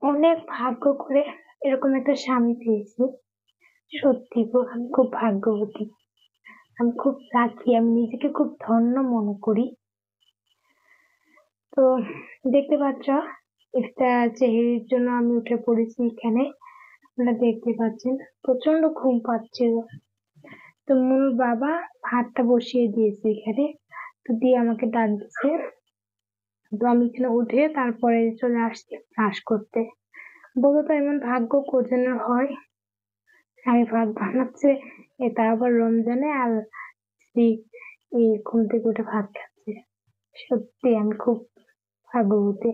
অনেক ভাগ্য করে এরকম একটা স্বামী পেয়েছি। সত্যি গো, আমি খুব ভাগ্যবতী। আমি খুব লাকি, আমি নিজেকে খুব ধন্য মনে করি। তো দেখতে পাচ্ছ, একটা চেহারির জন্য আমি উঠে পড়েছি এখানে। আপনারা দেখতে পাচ্ছেন প্রচন্ড ঘুম পাচ্ছিল। তো মোর বাবা ভাতটা বসিয়ে দিয়েছে এখানে, তো দিয়ে আমাকে ডাক দিচ্ছে। তো আমি এখানে উঠে তারপরে চলে আসছি ব্রাশ করতে। বলতো তো এমন ভাগ্য কোজনের হয়, স্বামী ভাত বানাচ্ছে, এটা আবার রমজানে, আর স্ত্রী এই ঘুম থেকে উঠে ভাত খাচ্ছে। সত্যি আমি খুব ভাগ্যবতী।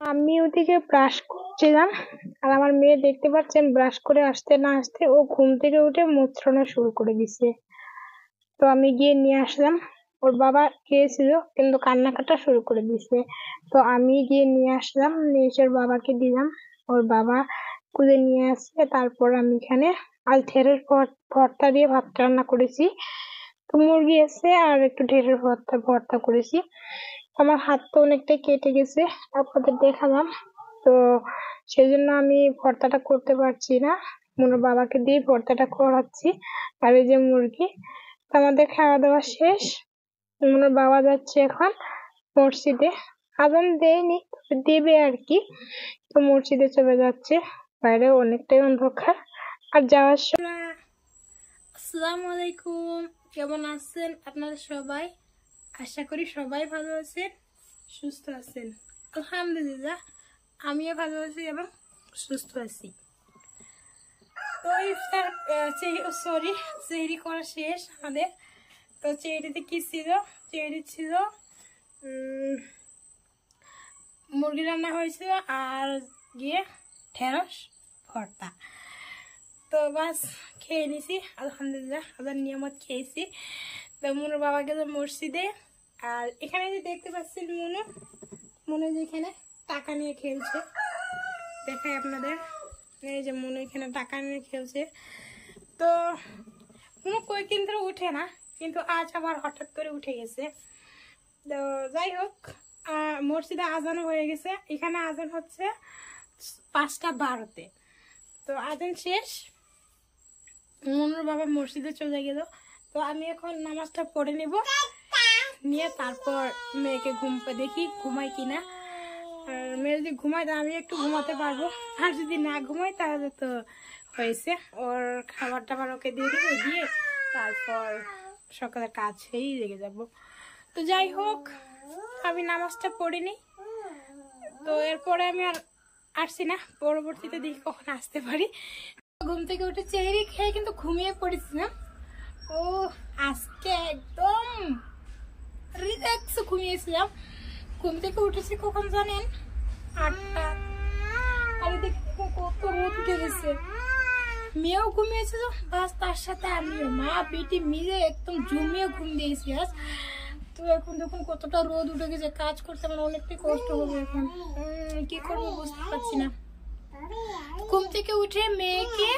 আমি ওদিকে ব্রাশ করছিলাম, আর আমার মেয়ে দেখতে পাচ্ছেন ব্রাশ করে আসতে না আসতে ও ঘুম থেকে উঠে মুত্রণা শুরু করে দিছে। তো আমি গিয়ে নিয়ে আসলাম। ওর বাবা খেয়েছিল কিন্তু কান্নাকাটা শুরু করে দিছে। তো আমি গিয়ে নিয়ে আসলাম, নিয়ে এসে ওর বাবাকে দিলাম। ওর বাবা কুলে নিয়ে আসছে। তারপর আমি এখানে আল ঢেঁড়ের ভর্তা দিয়ে ভাত রান্না করেছি। তো মুরগি আছে আর একটু ঢেঁড়ের ভর্তা ভর্তা করেছি। আমার হাত তো অনেকটাই কেটে গেছে, আপনাদের দেখালাম। তো সেজন্য আমি ভর্তাটা করতে পারছি না, মনোর বাবাকে দিয়ে ভর্তাটা করাচ্ছি। আর এই যে মুরগি। তো আমাদের খাওয়া দাওয়া শেষ। মনোর বাবা যাচ্ছে এখন মসজিদে। আজান দেয়নি, তবে দেবে আর কি। তো মসজিদে চলে যাচ্ছে। বাইরে অনেকটাই অন্ধকার। আর যাওয়ার সময় আসসালামু আলাইকুম, কেমন আছেন আপনারা সবাই? আশা করি সবাই ভালো আছেন, সুস্থ আছেন। আলহামদুলিল্লাহ, আমিও ভালো আছি এবং সুস্থ আছি। তো ইফতার সেহরি করা শেষ আমাদের। তো চেহারিতে কি ছিল? চেহারি ছিল মুরগি রান্না হয়েছিল আর গিয়ে ঢেঁড়স ভর্তা। তো বাস খেয়ে নিছি আলহামদুলিল্লাহ, আবার নিয়ামত খেয়েছি। তো মনুর বাবা গেল মসজিদে। আর এখানে যে দেখতে পাচ্ছেন মনু যেখানে টাকা নিয়ে খেলছে, দেখাই আপনাদের। এই যে মনু এখানে টাকা নিয়ে খেলছে। তো মনু কয়েকদিন ধরে উঠে না, কিন্তু আজ আবার হঠাৎ করে উঠে গেছে। তো যাই হোক, মসজিদে আজানও হয়ে গেছে। এখানে আজান হচ্ছে 5:12-তে। তো আজান শেষ, মনুর বাবা মসজিদে চলে গেল। তো আমি এখন নামাজটা পড়ে নেব, নিয়ে তারপর মেয়েকে দেখি ঘুমাই কিনা। আর মেয়ে যদি ঘুমায় তা আমি একটু ঘুমাতে পারবো, আর যদি না ঘুমাই তাহলে তো হয়েছে। ওর খাবার টাবার ওকে দিয়ে দেবো, দিয়ে তারপর সকালে কাছেই লেগে যাব। তো যাই হোক, আমি নামাজটা পড়ে নিই। তো এরপরে আমি আর আসছি না, পরবর্তীতে দেখি কখন আসতে পারি। ঘুম থেকে উঠে চেহারি খেয়ে কিন্তু ঘুমিয়ে পড়েছিলাম। ও আজকে একদম রিল্যাক্স ঘুমিয়েছিলাম। ঘুম থেকে উঠেছি কখন জানেন? 8টা। আর দেখি কত রোদ উঠে গেছে। মেয়েও ঘুমিয়েছিল, বাস তার সাথে আমিও, মা বেটি মিলে একদম জমিয়ে ঘুম দিয়েছি আজ। তো এখন দেখুন কতটা রোদ উঠে গেছে, কাজ করতে আমার অনেকটাই কষ্ট হবে। এখন কি করবো বুঝতে পারছি না। ঘুম থেকে উঠে মেয়েকে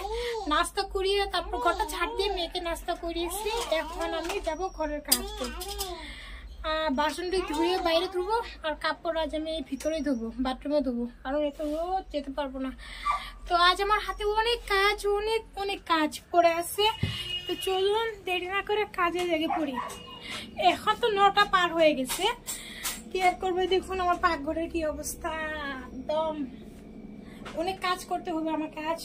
নাস্তা করিয়ে তারপর ঘরটা ঝাড় দিয়ে মেয়েকে নাস্তা করিয়েছি। এখন আমি যাব ঘরের কাজ করতে। বাসনটি ধুয়ে বাইরে ধুবো, আর কাপড় আজ আমি ভিতরে ধুবো, বাথরুমে ধুবো, কারণ এত রোদ যেতে পারবো না। তো আজ আমার হাতে অনেক কাজ, অনেক অনেক কাজ পড়ে আছে। তো চলুন দেরি না করে কাজে লেগে পড়ি। এখন তো 9টা পার হয়ে গেছে। কি আর করবে, দেখুন আমার পাকঘরের কি অবস্থা। একদম অনেক কাজ করতে হবে আমার। কাজ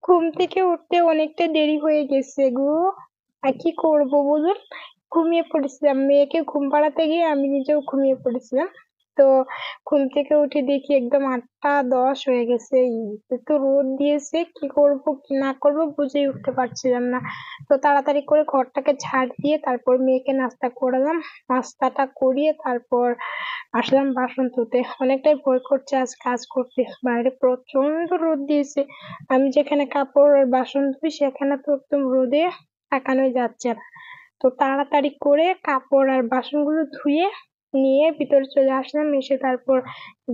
ঘুম থেকে উঠতে অনেকটা দেরি হয়ে গেছে গো। আর কি করবো বলুন, ঘুমিয়ে পড়েছিলাম। মেয়েকে ঘুম পাড়াতে গিয়ে আমি নিজেও ঘুমিয়ে পড়েছিলাম। তো ঘুম থেকে উঠে দেখি একদম 8টা 10 হয়ে গেছে। এত রোদ দিয়েছে, কি করব কি না করব বুঝেই উঠতে পারছিলাম না। তো তাড়াতাড়ি করে ঘরটাকে ঝাড় দিয়ে তারপর মেয়েকে নাস্তা করালাম। নাস্তাটা করিয়ে তারপর আসলাম বাসন ধুতে। অনেকটাই ভয় করছে আজ কাজ করতে, বাইরে প্রচন্ড রোদ দিয়েছে। আমি যেখানে কাপড় আর বাসন ধুই সেখানে তো একদম রোদে তাকানোই যাচ্ছে না। তো তাড়াতাড়ি করে কাপড় আর বাসনগুলো ধুয়ে নিয়ে ভিতরে চলে আসলাম। এসে তারপর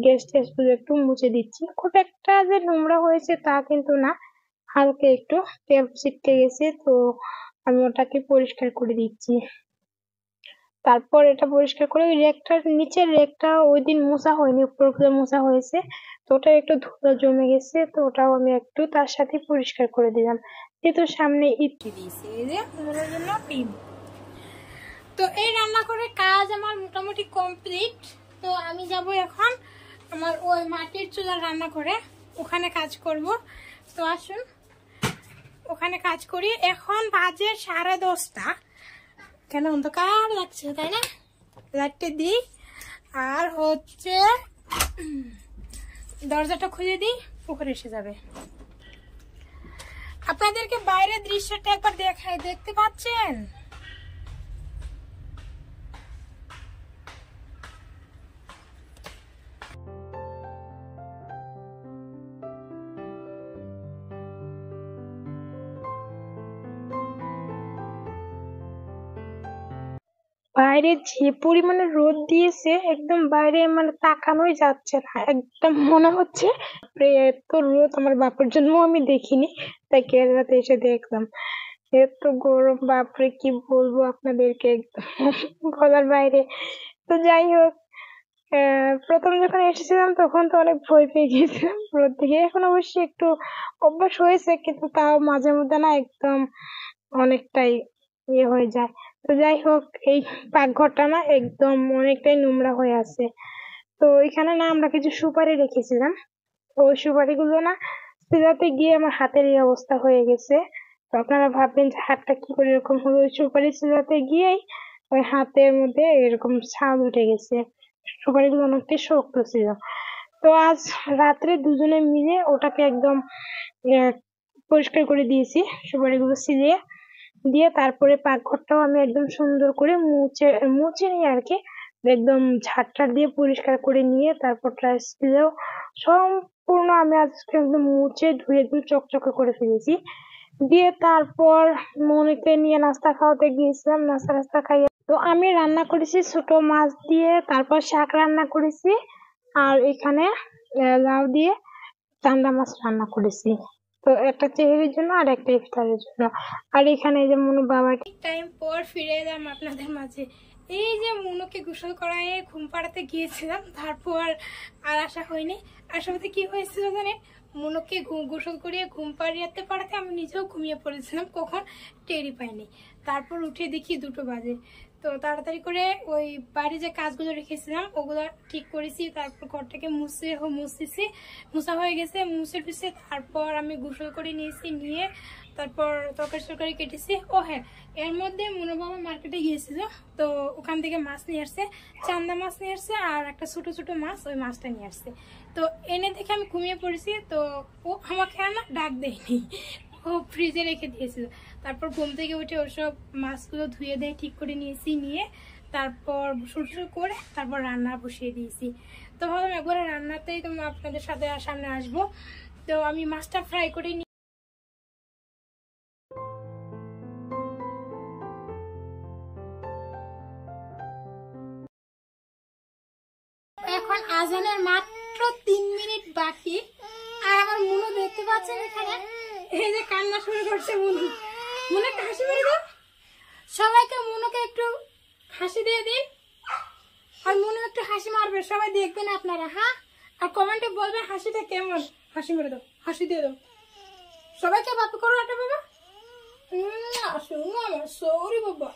গ্যাস ট্যাস গুলো একটু মুছে দিচ্ছি। খুব একটা যে নোংরা হয়েছে তা কিন্তু না, হালকা একটু তেল ছিটকে গেছে, তো আমি ওটাকে পরিষ্কার করে দিচ্ছি। তারপর এটা পরিষ্কার করে ওই রেকটার নিচের রেকটা ওই দিন মোছা হয়নি, উপরগুলো মোছা হয়েছে, তো ওটা একটু ধুলো জমে গেছে, তো ওটাও আমি একটু তার সাথে পরিষ্কার করে দিলাম, যেহেতু সামনে ঈদ দিয়েছি। এই যে ওনার জন্য ডিম। তো এই রান্না করে কাজ আমার মোটামুটি কমপ্লিট। তো আমি যাব এখন আমার ওই মাটির চুলা রান্না করে ওখানে কাজ করব। তো আসুন ওখানে কাজ করি। এখন বাজে 10:30। কেন অন্ধকার লাগছে তাই না? লাইটটা দিই আর হচ্ছে দরজাটা খুলে দিই, পুকুরে এসে যাবে। আপনাদেরকে বাইরের দৃশ্যটা একবার দেখাই, দেখতে পাচ্ছেন? বাইরে যে পরিমাণে রোদ দিয়েছে, একদম বাইরে মানে তাকানোই যাচ্ছে না, একদম মনে হচ্ছে বাপরে, এত রোদ আমার বাপের জন্য আমি দেখিনি, তাই কেরালাতে এসে দেখলাম এত গরম, বাপরে কি বলবো আপনাদেরকে, একদম বলার বাইরে। তো যাই হোক, প্রথম যখন এসেছিলাম তখন তো অনেক ভয় পেয়ে গেছিলাম রোদ থেকে, এখন অবশ্যই একটু অভ্যাস হয়েছে, কিন্তু তাও মাঝে মধ্যে না একদম অনেকটাই ইয়ে হয়ে যায়। তো যাই হোক, এই পাকঘরটা না একদম অনেকটাই নোংরা হয়ে আছে। তো এখানে না আমরা কিছু সুপারি রেখেছিলাম, তো ওই সুপারিগুলো না সিজাতে গিয়ে আমার হাতের এই অবস্থা হয়ে গেছে। তো আপনারা ভাববেন যে হাতটা কি করে এরকম হলো, ওই সুপারি সিজাতে গিয়েই ওই হাতের মধ্যে এরকম ছাল উঠে গেছে, সুপারিগুলো অনেকটাই শক্ত ছিল। তো আজ রাত্রে দুজনে মিলে ওটাকে একদম আহ, পরিষ্কার করে দিয়েছি, সুপারিগুলো ছিলিয়ে দিয়ে। তারপরে পাকঘরটাও আমি একদম সুন্দর করে মুছে মুছে নিয়ে আর কি, একদম ঝাড় দিয়ে পরিষ্কার করে নিয়ে তারপর টাইলস দিয়েও সম্পূর্ণ আমি আজকে একদম মুছে ধুয়ে একদম চকচকে করে ফেলেছি। দিয়ে তারপর মনিকে নিয়ে নাস্তা খাওয়াতে গিয়েছিলাম, নাস্তা খাইয়ে তো আমি রান্না করেছি ছোট মাছ দিয়ে, তারপর শাক রান্না করেছি, আর এখানে লাউ দিয়ে চান্দা মাছ রান্না করেছি। তো একটা চেহারির জন্য আর একটা ইফতারের জন্য। আর এখানে এই যে মনু বাবাকে টাইম পর ফিরে এলাম আপনাদের মাঝে। এই যে মুনুকে গোসল করায় ঘুম পাড়াতে গিয়েছিলাম, তারপর আর আসা হয়নি। আসলে কি হয়েছিল জানেন, মুনুকে গোসল করিয়ে ঘুম পাড়াতে আমি নিজেও ঘুমিয়ে পড়েছিলাম, কখন টেরই পাইনি। তারপর উঠে দেখি 2টো বাজে। তো তাড়াতাড়ি করে ওই বাড়ি যে কাজগুলো রেখেছিলাম ওগুলো ঠিক করেছি, তারপর ঘরটাকে মুছেছি, মুছা হয়ে গেছে, মুছে টুছে তারপর আমি গোসল করে নিয়েছি, নিয়ে তারপর তরকারি কেটেছি। ও হ্যাঁ, এর মধ্যে মনো বাবা মার্কেটে গিয়েছিল, তো ওখান থেকে মাছ নিয়ে আসছে, চান্দা মাছ নিয়ে আসছে, আর একটা ছোট ছোট মাছ, ওই মাছটা নিয়ে আসছে। তো এনে দেখে আমি ঘুমিয়ে পড়েছি, তো ও আমাকে আর না ডাক দেয়নি, ও ফ্রিজে রেখে দিয়েছিল। তারপর ঘুম থেকে উঠে ওসব মাছগুলো ধুয়ে দিয়ে ঠিক করে নিয়েছি, নিয়ে তারপর শুরু করে তারপর রান্না বসিয়ে দিয়েছি। তো ভাবলাম একবার রান্নাতেই তো আপনাদের সাথে সামনে আসবো। তো আমি মাছটা ফ্রাই করে এখন আজানের মাত্র 3 মিনিট বাকি, আর আমার মুনু দেখতে পাচ্ছেন এখানে এই যে কান্না শুরু করছে। মুনু একটা হাসি মেরে দাও, সবাইকে মুনুকে একটু হাসি দিয়ে দিন, আর মুনু একটু হাসি মারবে, সবাই দেখবেন আপনারা। হ্যাঁ, আর কমেন্টে বলবেন হাসিটা কেমন। হাসি মেরে দাও, হাসি দিয়ে দাও, সবাইকে বাপি করো একটা বাবা। সরি বাবা,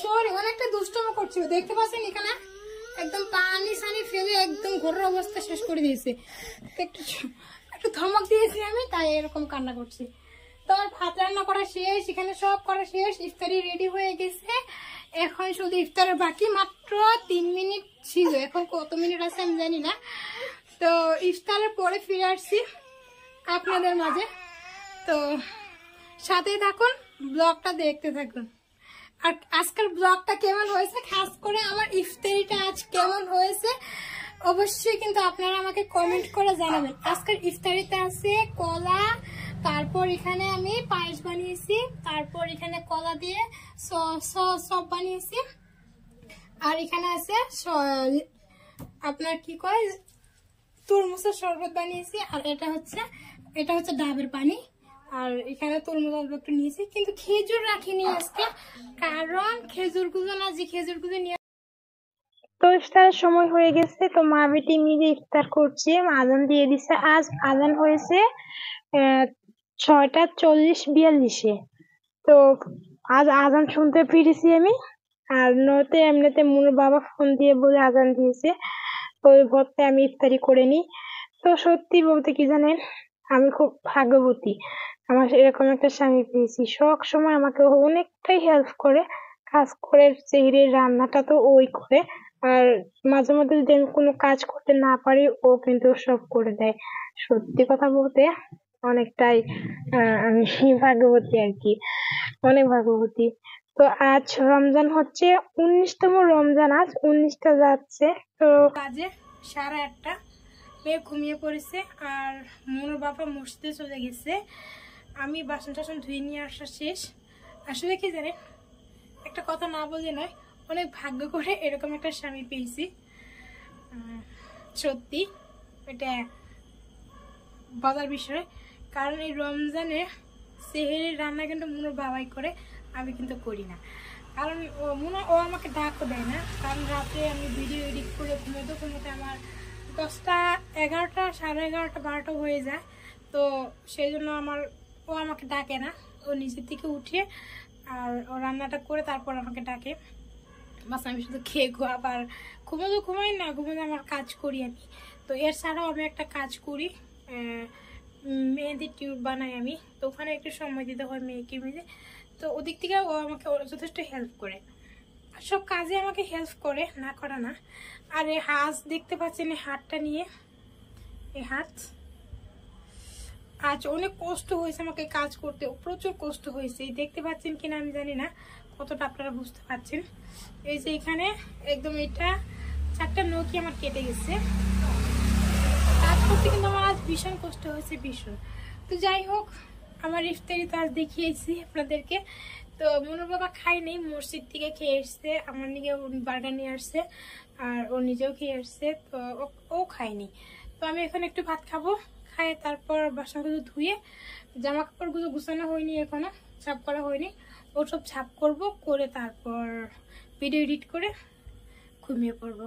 সরি, অনেকটা দুষ্টমি করছিল, দেখতে পাচ্ছেন এখানে একদম পানি সানি ফেলে একদম ঘরের অবস্থা শেষ করে দিয়েছে। একটু একটু ধমক দিয়েছি আমি, তাই এরকম কান্না করছি। তো আমার ভাত রান্না করা শেষ, এখানে সব করা শেষ, ইফতারি রেডি হয়ে গেছে। এখন শুধু ইফতারের বাকি, মাত্র 3 মিনিট ছিল, এখন কত মিনিট আছে আমি জানি না। তো ইফতারের পরে ফিরে আসছি আপনাদের মাঝে। তো সাথেই থাকুন, ব্লগটা দেখতে থাকুন। আর আজকের ব্লগটা কেমন হয়েছে, খাস করে আমার ইফতারিটা আজ কেমন হয়েছে অবশ্যই কিন্তু আপনারা আমাকে কমেন্ট করে জানাবেন। আজকের ইফতারিতে আছে কলা, তারপর এখানে আমি পায়েস বানিয়েছি, তারপর এখানে কলা দিয়ে সব বানিয়েছি, আর এখানে আছে আপনার কি কয় তরমুজের শরবত বানিয়েছি, আর এটা হচ্ছে ডাবের পানি। আর এখানে তরমুজ অল্প একটু নিয়েছি, কিন্তু খেজুর রাখিনি আজকে, কারণ খেজুরগুলো না, যে খেজুরগুলো নিয়ে তো ইফতারের সময় হয়ে গেছে, তো মা বেটি মিলে ইফতার করছি। আজান দিয়ে দিছে, আজ আজান হয়েছে 6:40-42। তো আজ আজান শুনতে পেরেছি আমি। আর নয়তো এমনিতে মুনুর বাবা ফোন দিয়ে বলে আজান দিয়েছে, ওই ভরতে আমি ইফতারি করে নিই। তো সত্যি বলতে কি জানেন, আমি খুব ভাগ্যবতী, আমার এরকম একটা স্বামী পেয়েছি। সব সময় আমাকে ও অনেকটাই হেল্প করে, কাজ করে, সেহরির রান্নাটা তো ওই করে। আর মাঝে মধ্যে যদি আমি কোনো কাজ করতে না পারি, ও কিন্তু সব করে দেয়। সত্যি কথা বলতে অনেকটাই আমি ভাগ্যবতী আর কি, অনেক ভাগ্যবতী। তো আজ রমজান হচ্ছে 19তম রমজান, আজ 19টা যাচ্ছে। তো কাজে 8:30 মেয়ে ঘুমিয়ে পড়েছে, আর মনুর বাবা মসজিদে চলে গেছে। আমি বাসন টাসন ধুয়ে নিয়ে আসা শেষ। আসলে কি জানেন, একটা কথা না বলে নয়, অনেক ভাগ্য করে এরকম একটা স্বামী পেয়েছি। সত্যি এটা বলার বিষয়, কারণ এই রমজানে সেহেরির রান্না কিন্তু মনুর বাবাই করে, আমি কিন্তু করি না। কারণ ও আমাকে ডাকও দেয় না, কারণ রাতে আমি ভিডিও এডিট করে ঘুমোতে আমার 10টা, 11টা, 11:30, 12টা হয়ে যায়। তো সেই জন্য ও আমাকে ডাকে না, ও নিজের থেকে উঠে আর ও রান্নাটা করে তারপর আমাকে ডাকে। বাস আমি শুধু খেয়ে আবার ঘুমাই না, আমার কাজ করি আমি। তো এর ছাড়াও আমি একটা কাজ করি, মেহেদি টিউব বানাই আমি। তো ওখানে একটু সময় দিতে হয় মেয়েকে মিলে। তো ওদিক থেকে ও আমাকে যথেষ্ট হেল্প করে, সব কাজে আমাকে হেল্প করে, না করা না। আর এই হাঁস দেখতে পাচ্ছেন, এই হাতটা নিয়ে, এই হাত আজ অনেক কষ্ট হয়েছে আমাকে কাজ করতে, প্রচুর কষ্ট হয়েছে। দেখতে পাচ্ছেন কিনা আমি জানি না কতটা আপনারা বুঝতে পারছেন। এই যে এখানে একদম এটা 4টা নখি আমার কেটে গেছে, কাজ করতে কিন্তু আমার আজ ভীষণ কষ্ট হয়েছে, ভীষণ। তো যাই হোক, আমার ইফতারি তো আজ দেখিয়েছি আপনাদেরকে। তো মনুর বাবা খাই নেই, মসজিদ থেকে খেয়ে এসছে, আমার নিকে বার্গার নিয়ে আসছে, আর ও নিজেও খেয়ে আসছে। তো ও খায়নি। তো আমি এখন একটু ভাত খাবো, খাই তারপর বাসনগুলো ধুয়ে, জামা কাপড়গুলো গুছানো হয়নি এখনো, ছাপ করা হয়নি, ও সব ছাপ করবো, করে তারপর ভিডিও এডিট করে ঘুমিয়ে পড়বো।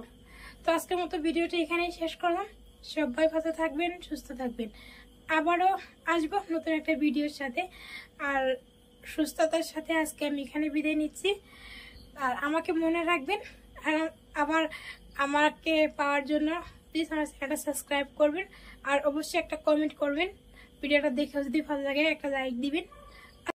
তো আজকের মতো ভিডিওটা এখানেই শেষ করলাম। সবাই ভালো থাকবেন, সুস্থ থাকবেন। আবারও আসবো নতুন একটা ভিডিওর সাথে। আর সুস্থতার সাথে আজকে আমি এখানে বিদায় নিচ্ছি। আর আমাকে মনে রাখবেন, আর আবার আমাকে পাওয়ার জন্য প্লিজ আমার চ্যানেলটা সাবস্ক্রাইব করবেন, আর অবশ্যই একটা কমেন্ট করবেন। ভিডিওটা দেখে যদি ভালো লাগে একটা লাইক দিবেন।